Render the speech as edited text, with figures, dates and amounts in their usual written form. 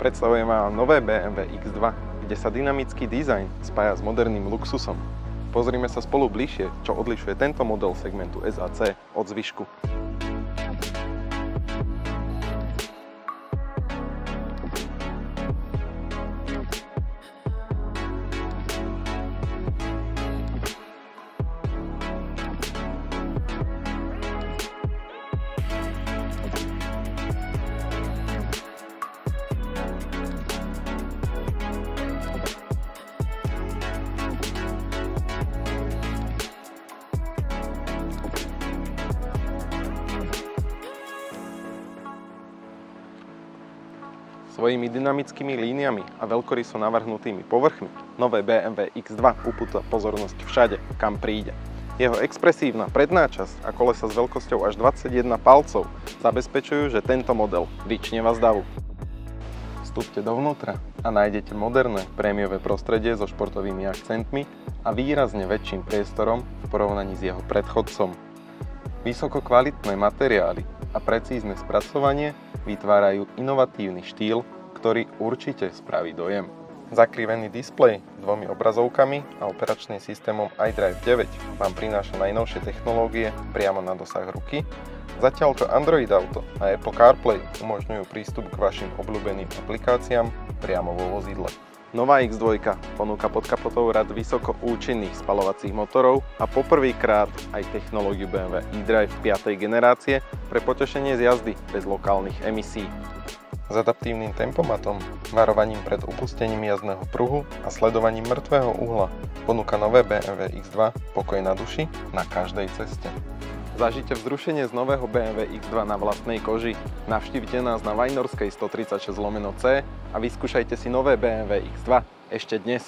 Predstavujem vám nové BMW X2, kde sa dynamický dizajn spája s moderným luxusom. Pozrime sa spolu bližšie, čo odlišuje tento model segmentu SAC od zvyšku. Svojimi dynamickými líniami a veľkoryso navrhnutými povrchmi nové BMW X2 upúta pozornosť všade, kam príde. Jeho expresívna predná časť a kolesa s veľkosťou až 21 palcov zabezpečujú, že tento model vyčnieva z davu. Vstúpte dovnútra a nájdete moderné prémiové prostredie so športovými akcentmi a výrazne väčším priestorom v porovnaní s jeho predchodcom. Vysoko kvalitné materiály a precízne spracovanie vytvárajú inovatívny štýl, ktorý určite spraví dojem. Zakrivený displej s dvomi obrazovkami a operačným systémom iDrive 9 vám prináša najnovšie technológie priamo na dosah ruky, zatiaľ čo Android Auto a Apple CarPlay umožňujú prístup k vašim obľúbeným aplikáciám priamo vo vozidle. Nová X2 ponúka pod kapotou rad vysoko účinných spaľovacích motorov a poprvýkrát aj technológiu BMW eDrive 5. generácie pre potešenie z jazdy bez lokálnych emisí. S adaptívnym tempomatom, varovaním pred upustením jazdného pruhu a sledovaním mŕtvého uhla ponúka nové BMW X2 pokoj na duši na každej ceste. Zažite vzrušenie z nového BMW X2 na vlastnej koži. Navštívte nás na Vajnorskej 136/C a vyskúšajte si nové BMW X2 ešte dnes.